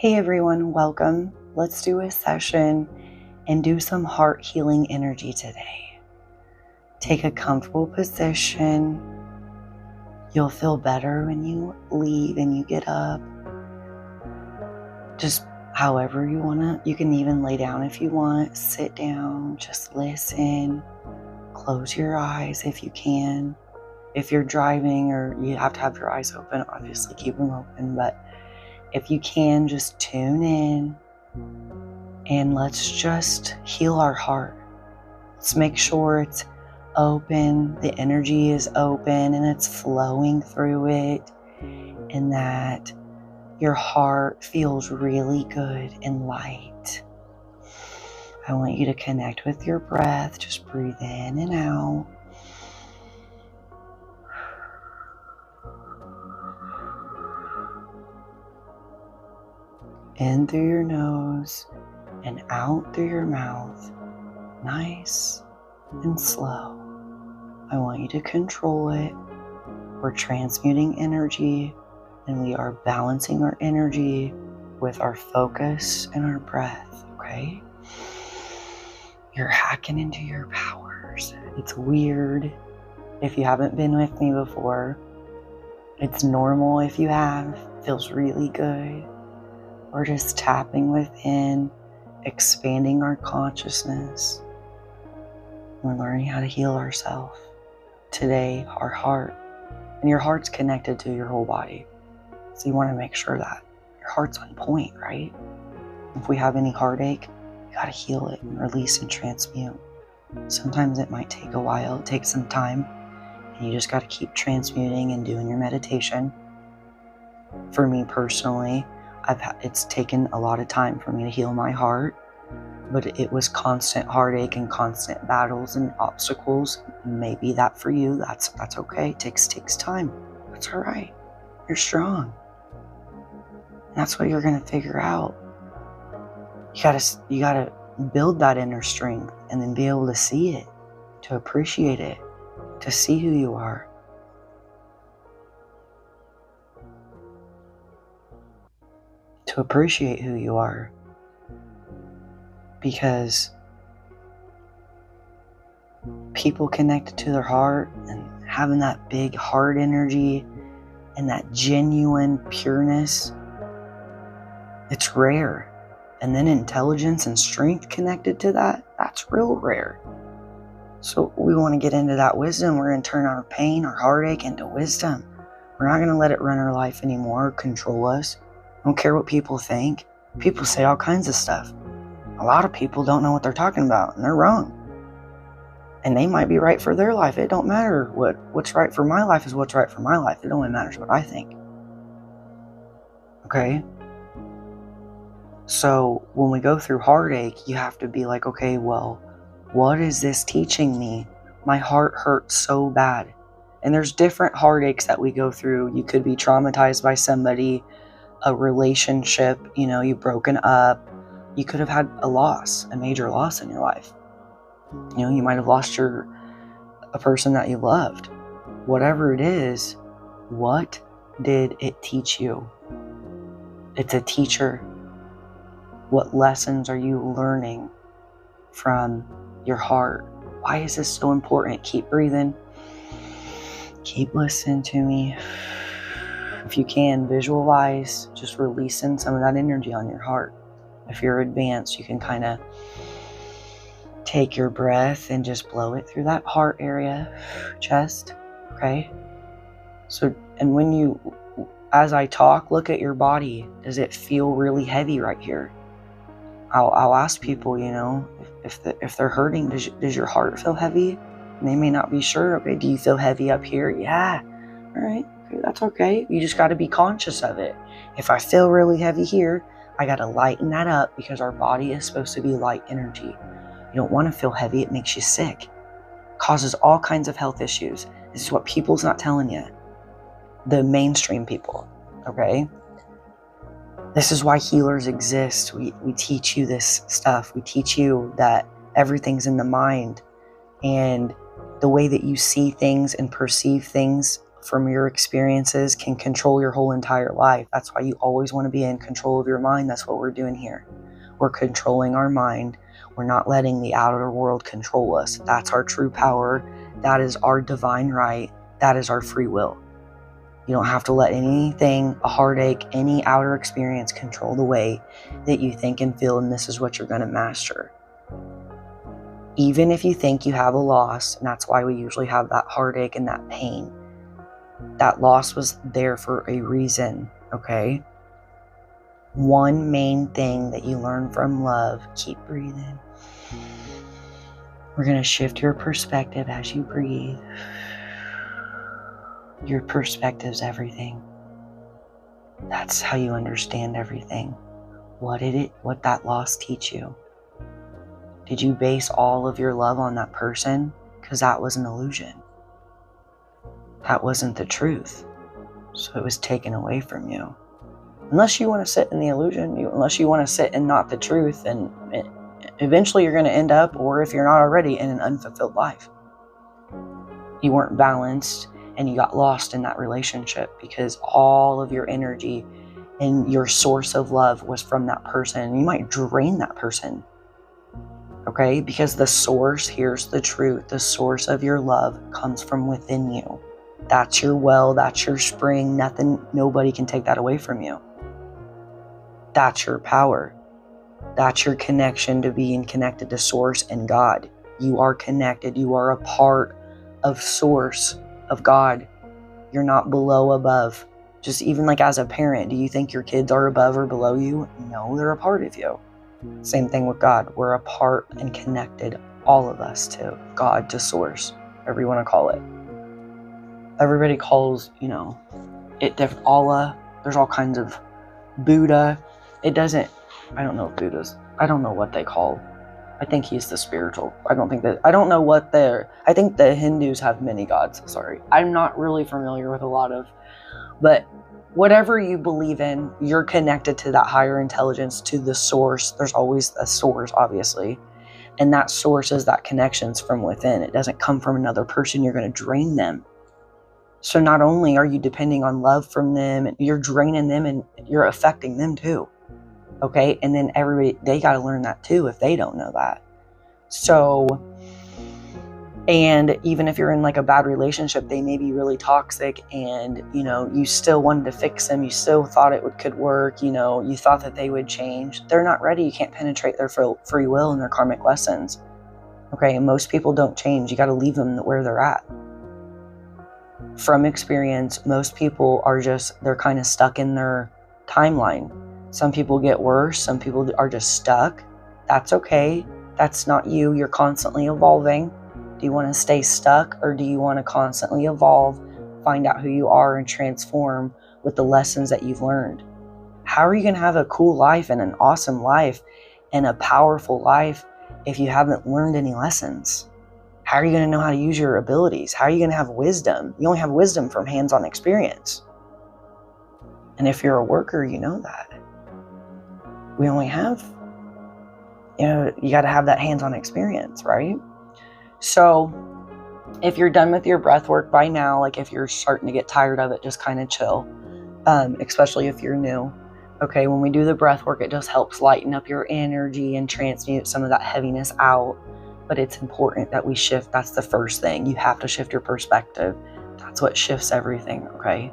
Hey everyone, welcome. Let's do a session and do some heart healing energy today. Take a comfortable position. You'll feel better when you leave and you get up. Just however you want to. You can even lay down if you want. Sit down, just listen. Close your eyes if you can. If you're driving or you have to have your eyes open, obviously keep them open, but if you can, just tune in and let's just heal our heart. Let's make sure it's open, the energy is open and it's flowing through it, and that your heart feels really good and light. I want you to connect with your breath. Just breathe in and out. In through your nose and out through your mouth, nice and slow. I want you to control it. We're transmuting energy and we are balancing our energy with our focus and our breath, okay? You're hacking into your powers. It's weird if you haven't been with me before. It's normal if you have. It feels really good. We're just tapping within, expanding our consciousness. We're learning how to heal ourselves. Today, our heart. And your heart's connected to your whole body. So you want to make sure that your heart's on point, right? If we have any heartache, you got to heal it and release and transmute. Sometimes it might take a while. It takes some time. And you just got to keep transmuting and doing your meditation. For me personally, it's taken a lot of time for me to heal my heart, but it was constant heartache and constant battles and obstacles. Maybe that for you, that's okay. It takes time. That's all right. You're strong. That's what you're gonna figure out. You gotta build that inner strength and then be able to see it, to appreciate it, to see who you are. To appreciate who you are, because people connected to their heart and having that big heart energy and that genuine pureness, it's rare. And then intelligence and strength connected to that's real rare. So we want to get into that wisdom. We're going to turn our pain, our heartache into wisdom. We're not going to let it run our life anymore or control us. I don't care what people think. People say all kinds of stuff. A lot of people don't know what they're talking about, and they're wrong. And they might be right for their life. It don't matter. What's right for my life is what's right for my life. It only matters what I think. Okay? So when we go through heartache, you have to be like, okay, well, what is this teaching me? My heart hurts so bad. And there's different heartaches that we go through. You could be traumatized by somebody, a relationship, you've broken up. You could have had a major loss in your life. You might have lost a person that you loved. Whatever it is, what did it teach you? It's a teacher. What lessons are you learning from your heart? Why is this so important? Keep breathing. Keep listening to me. If you can, visualize just releasing some of that energy on your heart. If you're advanced, you can kind of take your breath and just blow it through that heart area, chest, okay? So, and when as I talk, look at your body. Does it feel really heavy right here? I'll ask people, if they're hurting, does your heart feel heavy? And they may not be sure. Okay, do you feel heavy up here? Yeah. All right. That's okay. You just got to be conscious of it. If I feel really heavy here, I got to lighten that up, because our body is supposed to be light energy. You don't want to feel heavy. It makes you sick. Causes all kinds of health issues. This is what people's not telling you. The mainstream people, okay? This is why healers exist. We teach you this stuff. We teach you that everything's in the mind, and the way that you see things and perceive things from your experiences can control your whole entire life. That's why you always want to be in control of your mind. That's what we're doing here. We're controlling our mind. We're not letting the outer world control us. That's our true power. That is our divine right. That is our free will. You don't have to let anything, a heartache, any outer experience control the way that you think and feel, and this is what you're going to master. Even if you think you have a loss, and that's why we usually have that heartache and that pain, that loss was there for a reason, okay? One main thing that you learn from love, keep breathing. We're going to shift your perspective as you breathe. Your perspective's everything. That's how you understand everything. What that loss teach you? Did you base all of your love on that person? Because that was an illusion. That wasn't the truth. So it was taken away from you. Unless you want to sit in the illusion, unless you want to sit in not the truth, and eventually you're going to end up, or if you're not already, in an unfulfilled life. You weren't balanced, and you got lost in that relationship because all of your energy and your source of love was from that person. You might drain that person, okay? Because the source, here's the truth, the source of your love comes from within you. That's your well, that's your spring. Nobody can take that away from you. That's your power. That's your connection to being connected to Source and God. You are connected. You are a part of Source, of God. You're not below, above. Just even like as a parent, do you think your kids are above or below you? No, they're a part of you. Same thing with God. We're a part and connected, all of us, to God, to Source, whatever you want to call it. Everybody calls, it different. Allah. There's all kinds of Buddha. I don't know what they call. I think he's the spiritual. I think the Hindus have many gods. Sorry. I'm not really familiar with a lot of, but whatever you believe in, you're connected to that higher intelligence, to the source. There's always a source, obviously. And that source is that connections from within. It doesn't come from another person. You're going to drain them. So not only are you depending on love from them, you're draining them and you're affecting them too. Okay? And then they got to learn that too if they don't know that. So, and even if you're in like a bad relationship, they may be really toxic and, you still wanted to fix them. You still thought it could work. You thought that they would change. They're not ready. You can't penetrate their free will and their karmic lessons. Okay? And most people don't change. You got to leave them where they're at. From experience, most people they're kind of stuck in their timeline. Some people get worse. Some people are just stuck. That's okay. That's not you. You're constantly evolving. Do you want to stay stuck, or do you want to constantly evolve, find out who you are, and transform with the lessons that you've learned? How are you going to have a cool life and an awesome life and a powerful life if you haven't learned any lessons? How are you going to know how to use your abilities? How are you going to have wisdom? You only have wisdom from hands-on experience. And if you're a worker, you know that. We only have, you got to have that hands-on experience, right? So if you're done with your breath work by now, like if you're starting to get tired of it, just kind of chill, especially if you're new. Okay, when we do the breath work, it just helps lighten up your energy and transmute some of that heaviness out. But it's important that we shift. That's the first thing. You have to shift your perspective. That's what shifts everything, okay?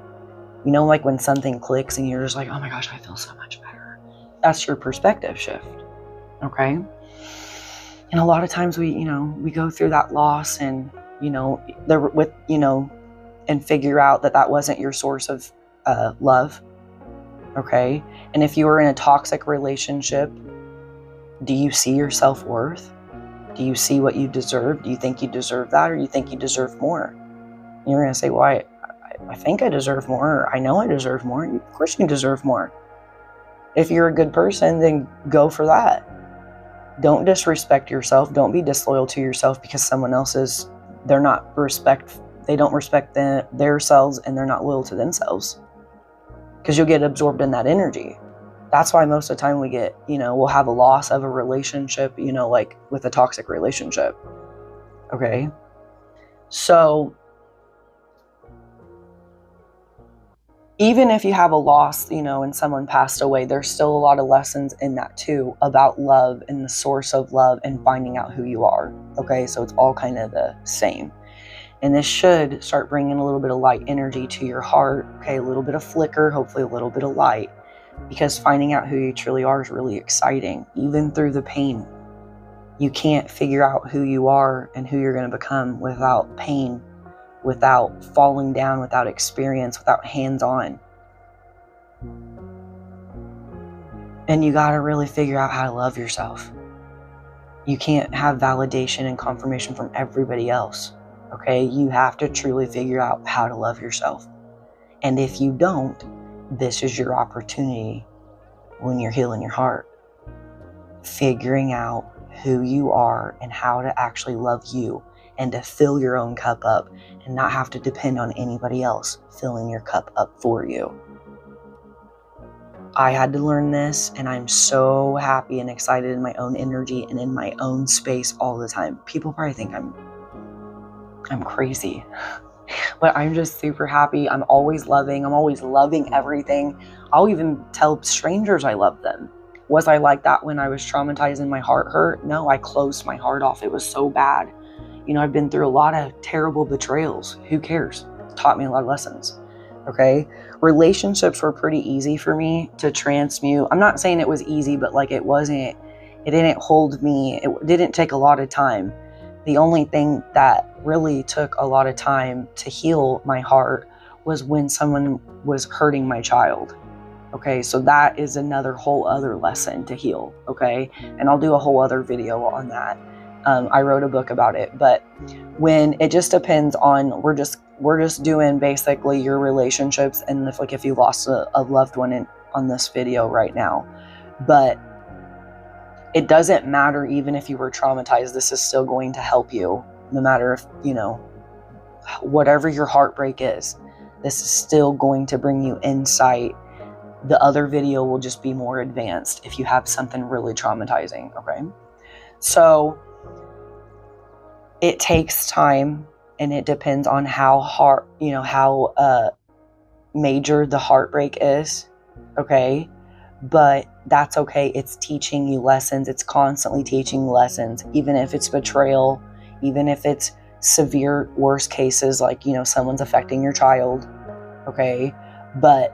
Like when something clicks and you're just like, oh my gosh, I feel so much better. That's your perspective shift, okay? And a lot of times we go through that loss and, and figure out that wasn't your source of love, okay? And if you were in a toxic relationship, do you see your self-worth? Do you see what you deserve? Do you think you deserve that, or do you think you deserve more? And you're going to say, well, I think I deserve more, or I know I deserve more. Of course you deserve more. If you're a good person, then go for that. Don't disrespect yourself. Don't be disloyal to yourself because someone else they don't respect themselves, and they're not loyal to themselves. Because you'll get absorbed in that energy. That's why most of the time we get, we'll have a loss of a relationship, like with a toxic relationship. Okay? So even if you have a loss, and someone passed away, there's still a lot of lessons in that too, about love and the source of love and finding out who you are. Okay, so it's all kind of the same. And this should start bringing a little bit of light energy to your heart. Okay, a little bit of flicker, hopefully a little bit of light, because finding out who you truly are is really exciting, even through the pain. You can't figure out who you are and who you're going to become without pain, without falling down, without experience, without hands-on. And you got to really figure out how to love yourself. You can't have validation and confirmation from everybody else. Okay, you have to truly figure out how to love yourself. And if you don't, this is your opportunity when you're healing your heart. Figuring out who you are and how to actually love you, and to fill your own cup up and not have to depend on anybody else filling your cup up for you. I had to learn this, and I'm so happy and excited in my own energy and in my own space all the time. People probably think I'm crazy, but I'm just super happy. I'm always loving everything. I'll even tell strangers I love them. Was I like that when I was traumatized and my heart hurt? No, I closed my heart off. It was so bad. I've been through a lot of terrible betrayals. Who cares? It taught me a lot of lessons. Okay. Relationships were pretty easy for me to transmute. I'm not saying it was easy, but it didn't hold me. It didn't take a lot of time. The only thing that really took a lot of time to heal my heart was when someone was hurting my child. Okay, so that is another whole other lesson to heal. Okay, and I'll do a whole other video on that. I wrote a book about it, but when it just depends on, we're just doing basically your relationships, and if you lost a loved one on this video right now, but it doesn't matter. Even if you were traumatized, this is still going to help you, no matter if, whatever your heartbreak is, this is still going to bring you insight. The other video will just be more advanced if you have something really traumatizing. Okay, so it takes time, and it depends on how major the heartbreak is. Okay, but that's okay. It's teaching you lessons. It's constantly teaching lessons, even if it's betrayal, even if it's severe worst cases, like someone's affecting your child. Okay, but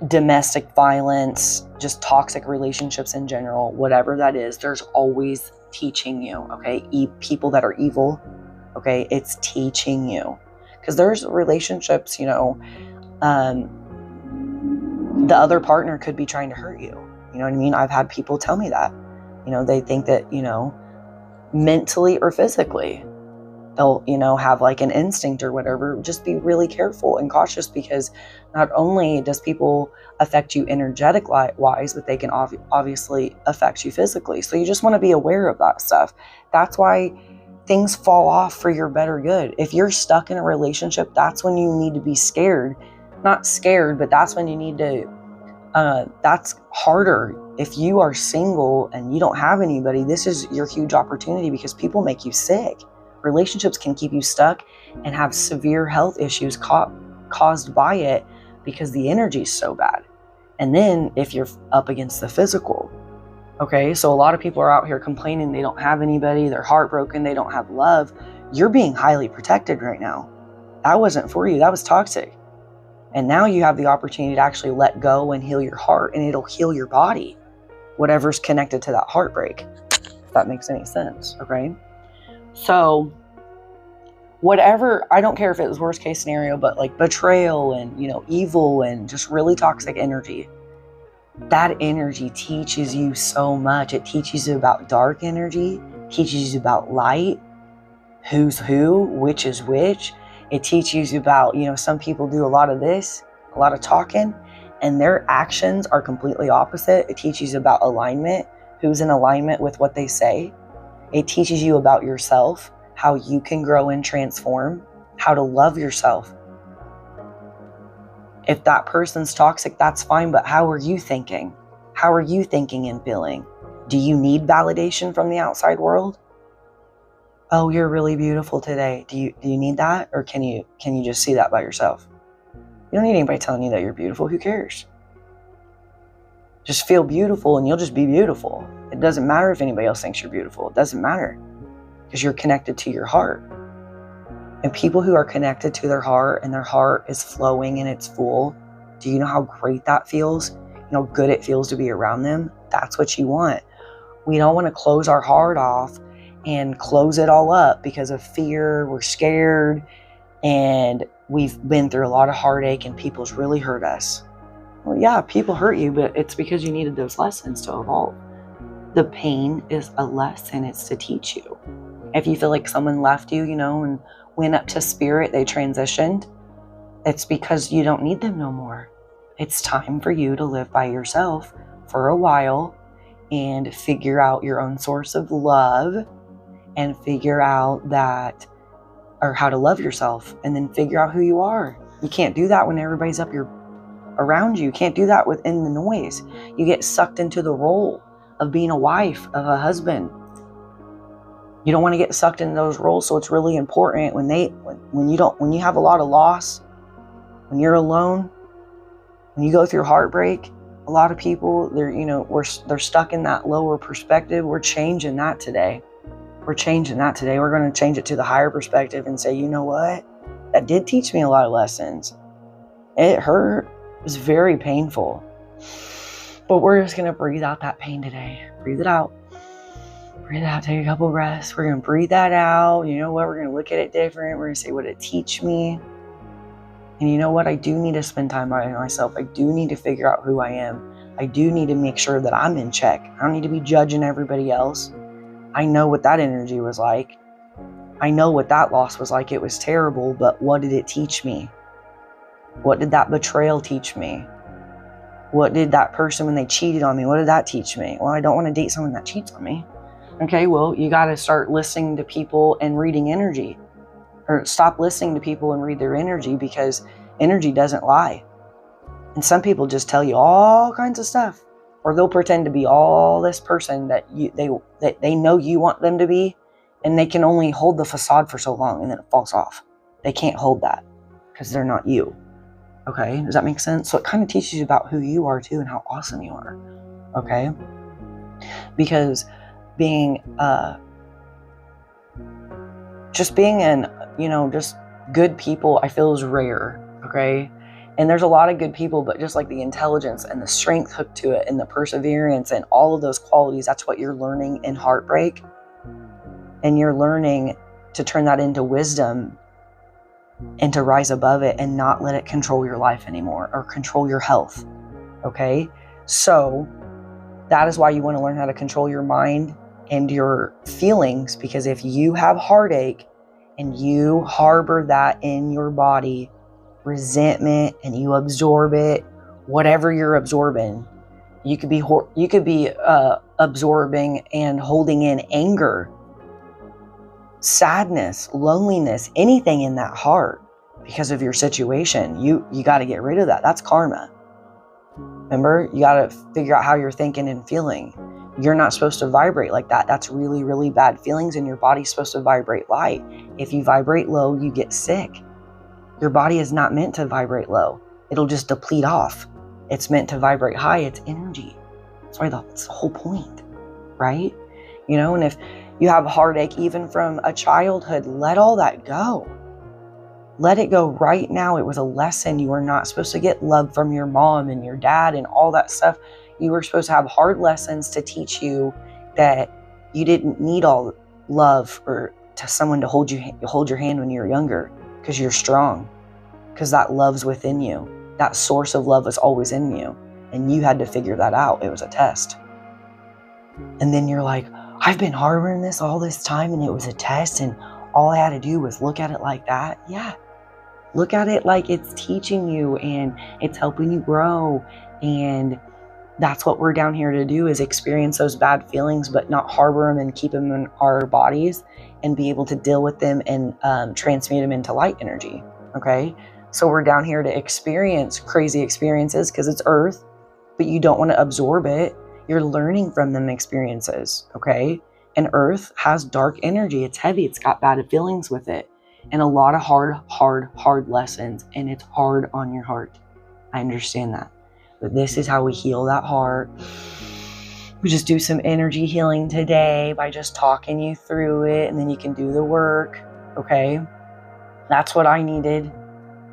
domestic violence, just toxic relationships in general, whatever that is, there's always teaching you. Okay, people that are evil. Okay, it's teaching you, because there's relationships, the other partner could be trying to hurt you. You know what I mean? I've had people tell me that, they think that, mentally or physically, they'll, have like an instinct or whatever. Just be really careful and cautious, because not only does people affect you energetic wise, but they can obviously affect you physically. So you just want to be aware of that stuff. That's why things fall off for your better good. If you're stuck in a relationship, that's when you need to be scared. Not scared, but that's when you need to, that's harder. If you are single and you don't have anybody, this is your huge opportunity, because people make you sick. Relationships can keep you stuck and have severe health issues caused by it, because the energy is so bad. And then if you're up against the physical, okay, so a lot of people are out here complaining they don't have anybody, they're heartbroken, they don't have love. You're being highly protected right now. That wasn't for you, that was toxic. And now you have the opportunity to actually let go and heal your heart, and it'll heal your body, whatever's connected to that heartbreak, if that makes any sense. Okay, so whatever, I don't care if it was worst case scenario, but like betrayal and, evil and just really toxic energy, that energy teaches you so much. It teaches you about dark energy, teaches you about light, who's who, which is which. It teaches you about, some people do a lot of this, a lot of talking, and their actions are completely opposite. It teaches you about alignment, who's in alignment with what they say. It teaches you about yourself, how you can grow and transform, how to love yourself. If that person's toxic, that's fine, but how are you thinking? How are you thinking and feeling? Do you need validation from the outside world? Oh, you're really beautiful today. Do you need that? Or can you just see that by yourself? You don't need anybody telling you that you're beautiful. Who cares? Just feel beautiful and you'll just be beautiful. It doesn't matter if anybody else thinks you're beautiful. It doesn't matter, because you're connected to your heart. And people who are connected to their heart and their heart is flowing and it's full, do you know how great that feels? You know how good it feels to be around them? That's what you want. We don't want to close our heart off and close it all up because of fear. We're scared and we've been through a lot of heartache and people's really hurt us. Well, yeah, people hurt you, but it's because you needed those lessons to evolve. The pain is a lesson. It's to teach you. If you feel like someone left you, and went up to spirit, they transitioned, it's because you don't need them no more. It's time for you to live by yourself for a while and figure out your own source of love and figure out that, or how to love yourself, and then figure out who you are. You can't do that when everybody's around you. You can't do that within the noise. You get sucked into the role of being a wife, of a husband. You don't want to get sucked into those roles. So it's really important when you have a lot of loss, when you're alone, when you go through heartbreak, a lot of people, they're stuck in that lower perspective. We're changing that today. We're going to change it to the higher perspective and say, you know what? That did teach me a lot of lessons. It hurt. It was very painful. But we're just going to breathe out that pain today. Breathe it out. Breathe out. Take a couple breaths. We're going to breathe that out. You know what? We're going to look at it different. We're going to say, what did it teach me? And you know what? I do need to spend time by myself. I do need to figure out who I am. I do need to make sure that I'm in check. I don't need to be judging everybody else. I know what that energy was like. I know what that loss was like. It was terrible, but what did it teach me? What did that betrayal teach me? What did that person, when they cheated on me, what did that teach me? Well, I don't want to date someone that cheats on me. Okay, well, you got to start listening to people and reading energy. Or stop listening to people and read their energy, because energy doesn't lie. And some people just tell you all kinds of stuff. Or they'll pretend to be all this person that they know you want them to be, and they can only hold the facade for so long and then it falls off. They can't hold that because they're not you. Okay, does that make sense? So it kind of teaches you about who you are too and how awesome you are. Okay, because being just good people, I feel, is rare. Okay. And there's a lot of good people, but just like the intelligence and the strength hooked to it and the perseverance and all of those qualities, that's what you're learning in Heartbreak. And you're learning to turn that into wisdom and to rise above it and not let it control your life anymore or control your health. Okay? So that is why you want to learn how to control your mind and your feelings, because if you have heartache and you harbor that in your body, resentment, and you absorb it, whatever you're absorbing, you could be absorbing and holding in anger, sadness, loneliness, anything in that heart because of your situation. You got to get rid of that. That's karma. Remember, you got to figure out how you're thinking and feeling. You're not supposed to vibrate like that. That's really, really bad feelings, and your body's supposed to vibrate light. If you vibrate low, you get sick. Your body is not meant to vibrate low. It'll just deplete off. It's meant to vibrate high. It's energy. That's the whole point, right? And if you have heartache even from a childhood, let all that go. Let it go right now. It was a lesson. You were not supposed to get love from your mom and your dad and all that stuff. You were supposed to have hard lessons to teach you that you didn't need all love or to someone to hold your hand when you were younger, because you're strong, because that love's within you. That source of love is always in you, and you had to figure that out. It was a test. And then you're like, I've been harboring this all this time, and it was a test, and all I had to do was look at it like that. Yeah. Look at it like it's teaching you and it's helping you grow. And that's what we're down here to do, is experience those bad feelings, but not harbor them and keep them in our bodies, and be able to deal with them and transmute them into light energy. Okay. So we're down here to experience crazy experiences because it's Earth, but you don't want to absorb it. You're learning from them experiences. Okay. And earth has dark energy. It's heavy. It's got bad feelings with it. And a lot of hard lessons. And it's hard on your heart. I understand that. But this is how we heal that heart. We just do some energy healing today by just talking you through it. And then you can do the work. Okay? That's what I needed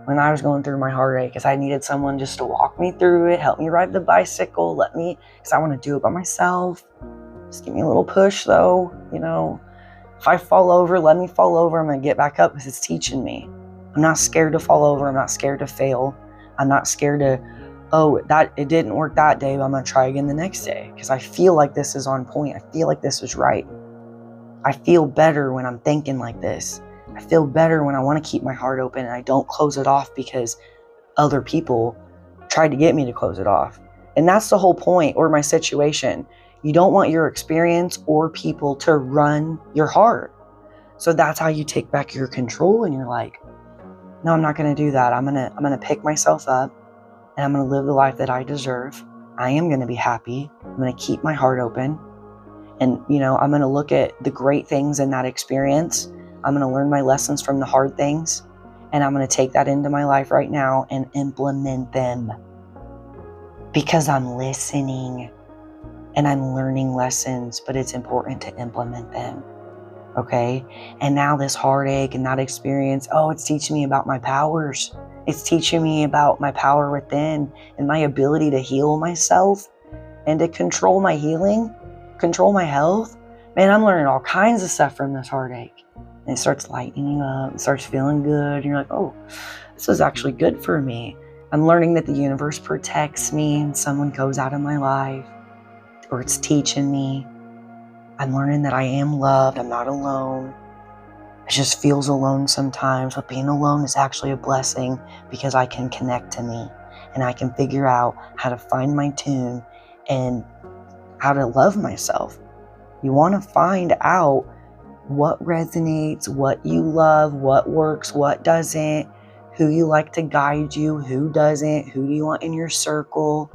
when I was going through my heartache, is I needed someone just to walk me through it, help me ride the bicycle, because I want to do it by myself. Just give me a little push though, If I fall over, let me fall over. I'm going to get back up because it's teaching me. I'm not scared to fall over. I'm not scared to fail. I'm not scared to, it didn't work that day, but I'm going to try again the next day because I feel like this is on point. I feel like this is right. I feel better when I'm thinking like this. I feel better when I want to keep my heart open and I don't close it off because other people tried to get me to close it off. And that's the whole point, or my situation. You don't want your experience or people to run your heart. So that's how you take back your control, and you're like, no, I'm not going to do that. I'm going to pick myself up and I'm going to live the life that I deserve. I am going to be happy. I'm going to keep my heart open. And, I'm going to look at the great things in that experience. I'm going to learn my lessons from the hard things, and I'm going to take that into my life right now and implement them because I'm listening and I'm learning lessons, but it's important to implement them. Okay. And now this heartache and that experience, it's teaching me about my powers. It's teaching me about my power within and my ability to heal myself and to control my healing, control my health. Man, I'm learning all kinds of stuff from this heartache. And it starts lightening you up. It starts feeling good. And you're like, this was actually good for me. I'm learning that the universe protects me and someone goes out of my life, or it's teaching me. I'm learning that I am loved. I'm not alone. It just feels alone sometimes, but being alone is actually a blessing because I can connect to me and I can figure out how to find my tune and how to love myself. You want to find out what resonates, what you love, what works, what doesn't, who you like to guide you, who doesn't, who do you want in your circle.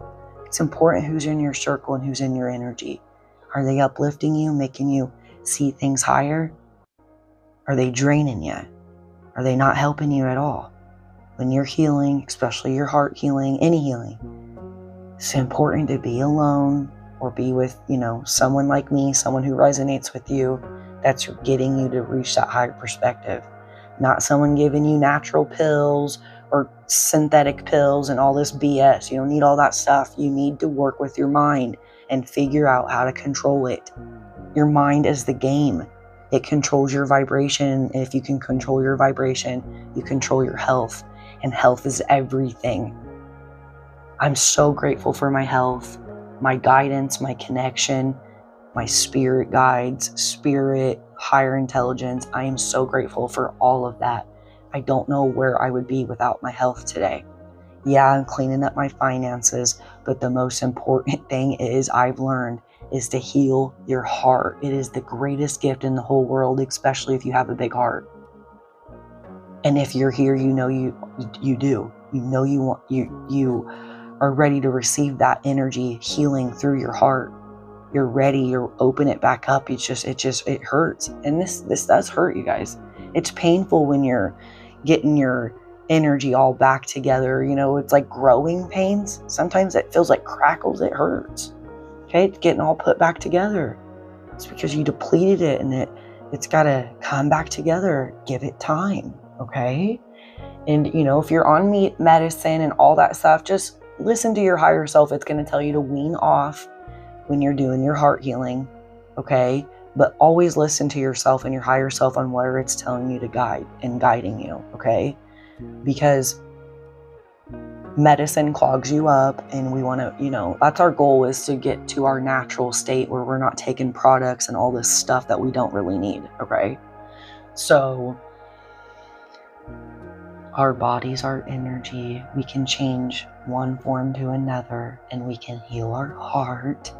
It's important who's in your circle and who's in your energy. Are they uplifting you, making you see things higher? Are they draining you? Are they not helping you at all? When you're healing, especially your heart healing, any healing, it's important to be alone or be with, someone like me, someone who resonates with you, that's getting you to reach that higher perspective. Not someone giving you natural pills or synthetic pills and all this BS. You don't need all that stuff. You need to work with your mind and figure out how to control it. Your mind is the game. It controls your vibration. If you can control your vibration, you control your health. And health is everything. I'm so grateful for my health, my guidance, my connection, my spirit guides, spirit, higher intelligence. I am so grateful for all of that. I don't know where I would be without my health today. Yeah, I'm cleaning up my finances, but the most important thing I've learned is to heal your heart. It is the greatest gift in the whole world, especially if you have a big heart. And if you're here, you do. You are ready to receive that energy healing through your heart. You're ready, you're open it back up. It hurts. And this does hurt, you guys. It's painful when you're getting your energy all back together. It's like growing pains. Sometimes it feels like crackles. It hurts. Okay, it's getting all put back together. It's because you depleted it and it's got to come back together. Give it time, okay? And, if you're on medicine and all that stuff, just listen to your higher self. It's going to tell you to wean off when you're doing your heart healing, okay? But always listen to yourself and your higher self on whatever it's telling you to guiding you, okay? Because medicine clogs you up, and we want to, that's our goal, is to get to our natural state where we're not taking products and all this stuff that we don't really need, okay? So our bodies are energy. We can change one form to another, and we can heal our heart.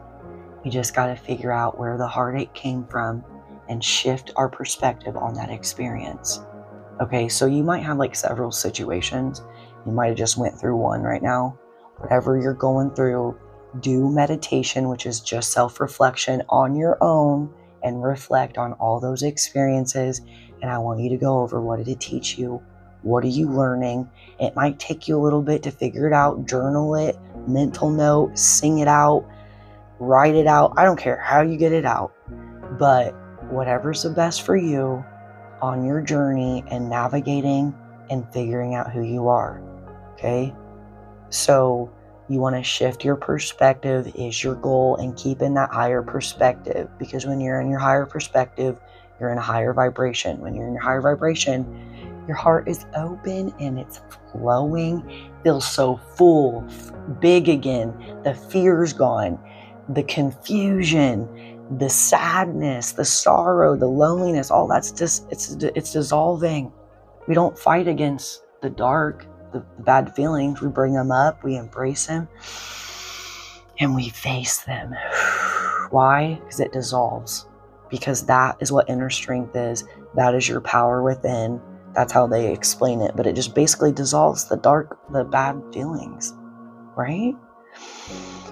We just got to figure out where the heartache came from and shift our perspective on that experience. Okay, so you might have several situations. You might have just went through one right now. Whatever you're going through, do meditation, which is just self-reflection on your own and reflect on all those experiences. And I want you to go over, what did it teach you? What are you learning? It might take you a little bit to figure it out. Journal it, mental note, sing it out, write it out. I don't care how you get it out, but whatever's the best for you on your journey and navigating and figuring out who you are. Okay? So you want to shift your perspective is your goal, and keep in that higher perspective, because when you're in your higher perspective, you're in a higher vibration. When you're in your higher vibration, your heart is open and it's flowing, feels so full, big again. The fear's gone, the confusion, the sadness, the sorrow, the loneliness, all that's just, it's dissolving. We don't fight against the dark, the bad feelings. We bring them up, we embrace them, and we face them. Why? Because it dissolves. Because that is what inner strength is. That is your power within. That's how they explain it. But it just basically dissolves the dark, the bad feelings, right?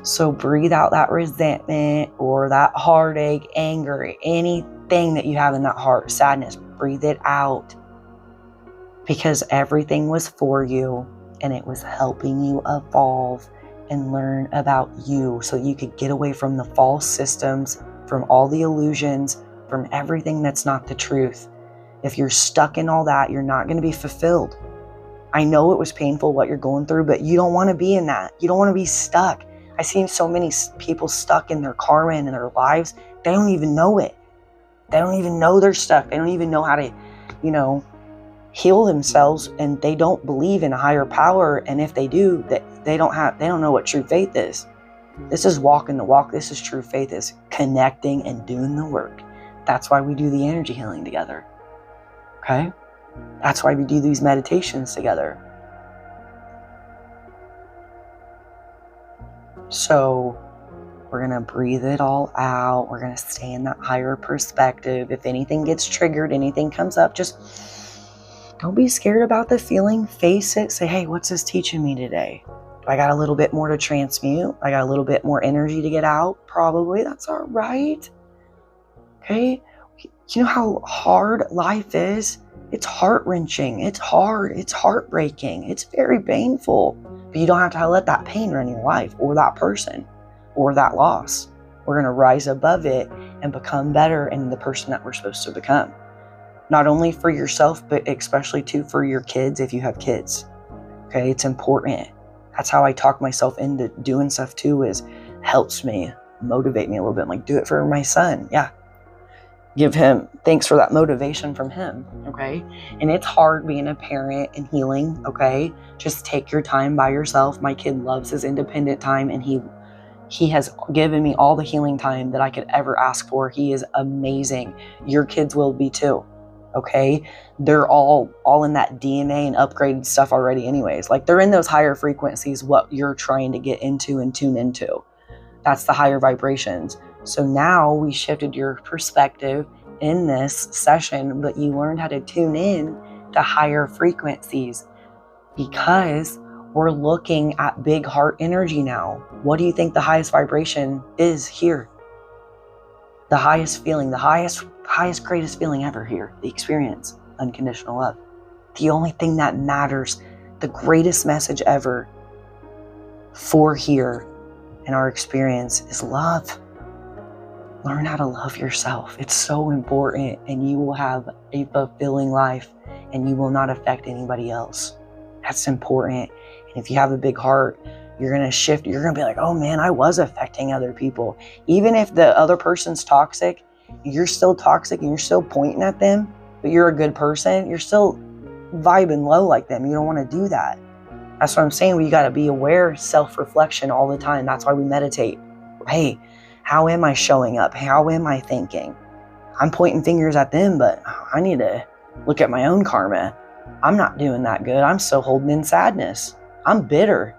So breathe out that resentment or that heartache, anger, anything that you have in that heart, sadness, breathe it out. Because everything was for you, and it was helping you evolve and learn about you, so you could get away from the false systems, from all the illusions, from everything that's not the truth. If you're stuck in all that, you're not going to be fulfilled. I know it was painful what you're going through, but you don't want to be in that. You don't want to be stuck. I've seen so many people stuck in their karma and in their lives. They don't even know it. They don't even know they're stuck. They don't even know how to, heal themselves, and they don't believe in a higher power. And if they do, they don't know what true faith is. This is walking the walk. This is true faith, is connecting and doing the work. That's why we do the energy healing together. Okay? That's why we do these meditations together. So we're going to breathe it all out. We're going to stay in that higher perspective. If anything gets triggered, anything comes up, just don't be scared about the feeling. Face it. Say, hey, what's this teaching me today? Do I got a little bit more to transmute? I got a little bit more energy to get out? Probably. That's all right. Okay? You know how hard life is? It's heart-wrenching. It's hard. It's heartbreaking. It's very painful. But you don't have to let that pain run your life, or that person, or that loss. We're going to rise above it and become better in the person that we're supposed to become. Not only for yourself, but especially too for your kids if you have kids. Okay, it's important. That's how I talk myself into doing stuff too, is helps me, motivate me a little bit. I'm like, do it for my son. Yeah. Give him, thanks for that motivation from him. Okay. And it's hard being a parent and healing. Okay. Just take your time by yourself. My kid loves his independent time, and he has given me all the healing time that I could ever ask for. He is amazing. Your kids will be too. Okay, they're all in that DNA and upgraded stuff already anyways. Like, they're in those higher frequencies, what you're trying to get into and tune into. That's the higher vibrations. So now we shifted your perspective in this session, but you learned how to tune in to higher frequencies, because we're looking at big heart energy now. What do you think the highest vibration is here? The highest feeling, the highest, greatest feeling ever here, the experience, unconditional love. The only thing that matters, the greatest message ever for here in our experience is love. Learn how to love yourself. It's so important, and you will have a fulfilling life, and you will not affect anybody else. That's important. And if you have a big heart, you're going to shift. You're going to be like, oh man, I was affecting other people. Even if the other person's toxic, you're still toxic and you're still pointing at them, but you're a good person, you're still vibing low like them. You don't want to do that. That's what I'm saying. We got to be aware, self-reflection all the time. That's why we meditate. Hey, how am I showing up? How am I thinking? I'm pointing fingers at them, but I need to look at my own karma. I'm not doing that good. I'm still holding in sadness. I'm bitter.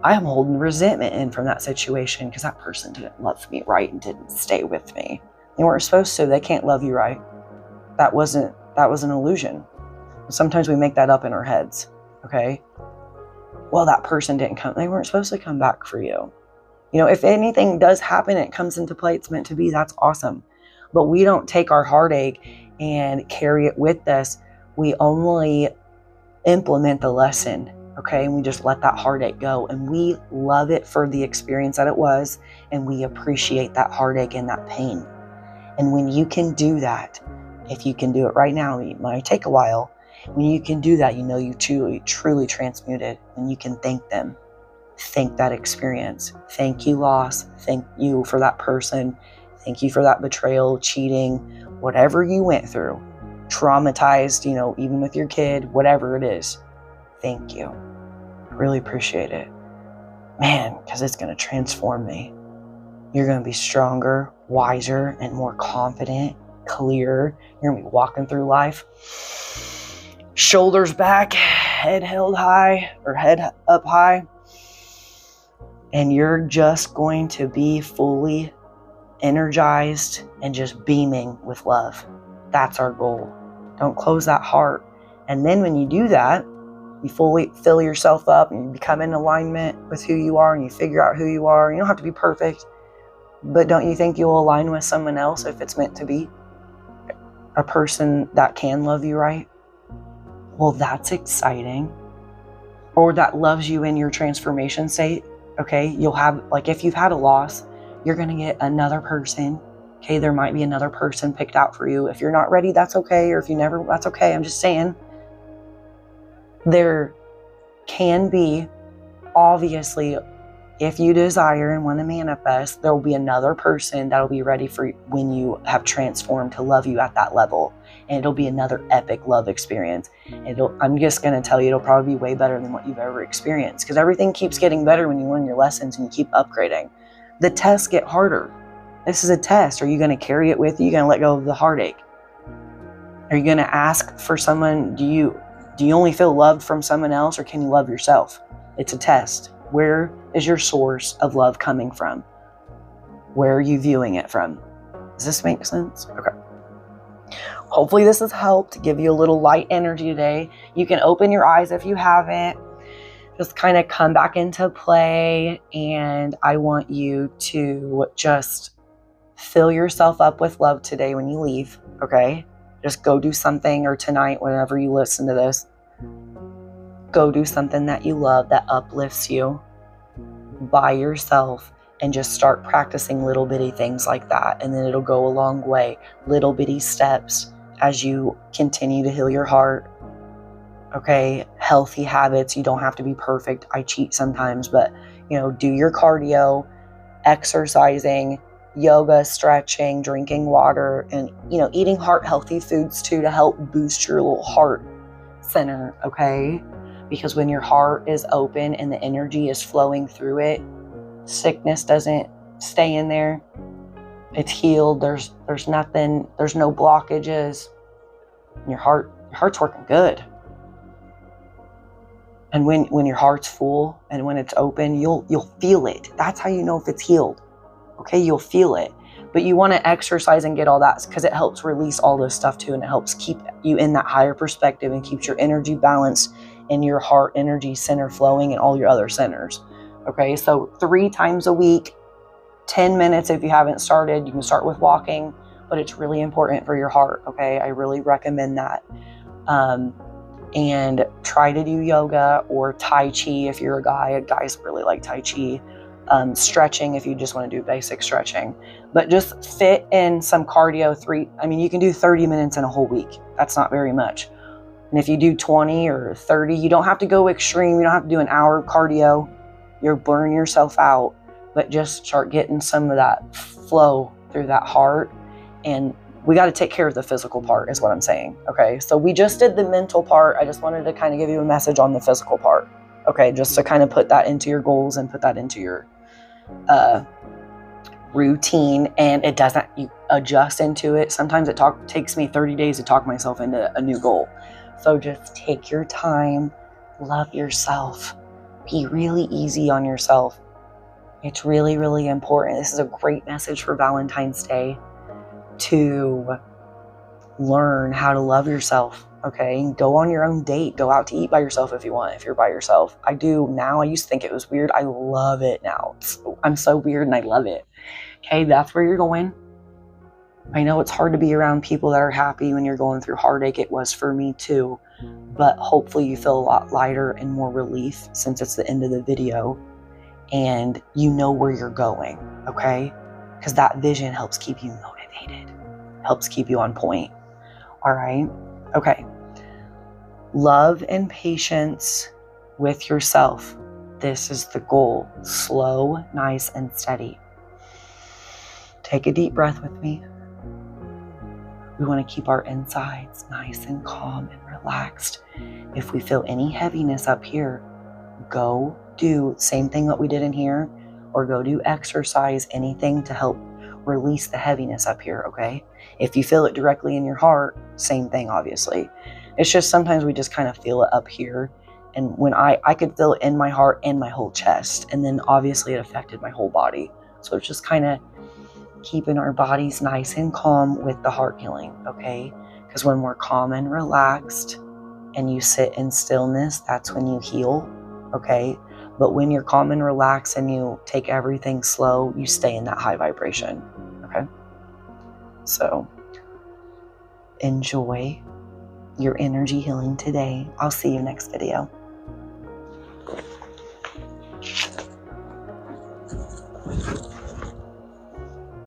I am holding resentment in from that situation because that person didn't love me right and didn't stay with me. They weren't supposed to. They can't love you right. That was an illusion. Sometimes we make that up in our heads. Okay? Well, that person didn't come. They weren't supposed to come back for you. If anything does happen, it comes into play, it's meant to be, that's awesome. But we don't take our heartache and carry it with us. We only implement the lesson, okay? And we just let that heartache go, and we love it for the experience that it was, and we appreciate that heartache and that pain. And when you can do that, if you can do it right now, it might take a while. When you can do that, you truly transmuted, and you can thank them. Thank that experience. Thank you, loss. Thank you for that person. Thank you for that betrayal, cheating, whatever you went through. Traumatized, even with your kid, whatever it is. Thank you. I really appreciate it. Man, because it's going to transform me. You're going to be stronger, wiser, and more confident, clearer. You're going to be walking through life. Shoulders back, head held high, or head up high. And you're just going to be fully energized and just beaming with love. That's our goal. Don't close that heart. And then when you do that, you fully fill yourself up and you become in alignment with who you are, and you figure out who you are. You don't have to be perfect, but don't you think you'll align with someone else if it's meant to be? A person that can love you right? Well, that's exciting. Or that loves you in your transformation state. Okay, you'll have, if you've had a loss, you're going to get another person. Okay, there might be another person picked out for you. If you're not ready, that's okay. Or if you never, that's okay. I'm just saying. There can be, obviously, if you desire and want to manifest, there will be another person that will be ready for when you have transformed to love you at that level. And it'll be another epic love experience. I'm just going to tell you, it'll probably be way better than what you've ever experienced, because everything keeps getting better when you learn your lessons and you keep upgrading. The tests get harder. This is a test. Are you going to carry it with you? Are you going to let go of the heartache? Are you going to ask for someone? Do you only feel loved from someone else, or can you love yourself? It's a test. Where is your source of love coming from? Where are you viewing it from? Does this make sense? Okay. Hopefully this has helped give you a little light energy today. You can open your eyes if you haven't. Just kind of come back into play, and I want you to just fill yourself up with love today when you leave, okay? Just go do something, or tonight, whenever you listen to this, go do something that you love, that uplifts you by yourself, and just start practicing little bitty things like that. And then it'll go a long way. Little bitty steps as you continue to heal your heart. Okay, healthy habits. You don't have to be perfect. I cheat sometimes, but do your cardio, exercising, yoga, stretching, drinking water, and eating heart healthy foods too, to help boost your little heart center. Okay, because when your heart is open and the energy is flowing through it, sickness doesn't stay in there. It's healed. There's nothing. There's no blockages. Your heart's working good. And when your heart's full and when it's open, you'll feel it. That's how you know if it's healed. Okay, you'll feel it. But you want to exercise and get all that, because it helps release all this stuff too, and it helps keep you in that higher perspective and keeps your energy balanced and your heart energy center flowing and all your other centers. Okay, so 3 times a week, 10 minutes if you haven't started. You can start with walking, but it's really important for your heart. Okay, I really recommend that. And try to do yoga or Tai Chi if you're a guy. Guys really like Tai Chi. Stretching if you just want to do basic stretching. But just fit in some cardio. You can do 30 minutes in a whole week. That's not very much. And if you do 20 or 30, you don't have to go extreme. You don't have to do an hour of cardio. You'll burn yourself out. But just start getting some of that flow through that heart. And we got to take care of the physical part is what I'm saying. Okay, so we just did the mental part. I just wanted to kind of give you a message on the physical part. Okay, just to kind of put that into your goals and put that into your routine. And it doesn't, you adjust into it. Sometimes it takes me 30 days to talk myself into a new goal. So just take your time, love yourself, be really easy on yourself. It's really, really important. This is a great message for Valentine's Day, to learn how to love yourself, okay? Go on your own date. Go out to eat by yourself if you want, if you're by yourself. I do now. I used to think it was weird. I love it now. I'm so weird and I love it. Okay, that's where you're going. I know it's hard to be around people that are happy when you're going through heartache. It was for me too. But hopefully you feel a lot lighter and more relief since it's the end of the video and you know where you're going, okay? Because that vision helps keep you motivated, helps keep you on point. All right? Okay. Love and patience with yourself. This is the goal. Slow, nice, and steady. Take a deep breath with me. We want to keep our insides nice and calm and relaxed. If we feel any heaviness up here, go do same thing that we did in here, or go do exercise, anything to help release the heaviness up here, okay? If you feel it directly in your heart, same thing, obviously. It's just sometimes we just kind of feel it up here. And when I could feel it in my heart and my whole chest, and then obviously it affected my whole body. So it's just kind of keeping our bodies nice and calm with the heart healing, okay? Because when we're calm and relaxed and you sit in stillness, that's when you heal, okay? But when you're calm and relaxed and you take everything slow, you stay in that high vibration, okay? So enjoy your energy healing today. I'll see you next video.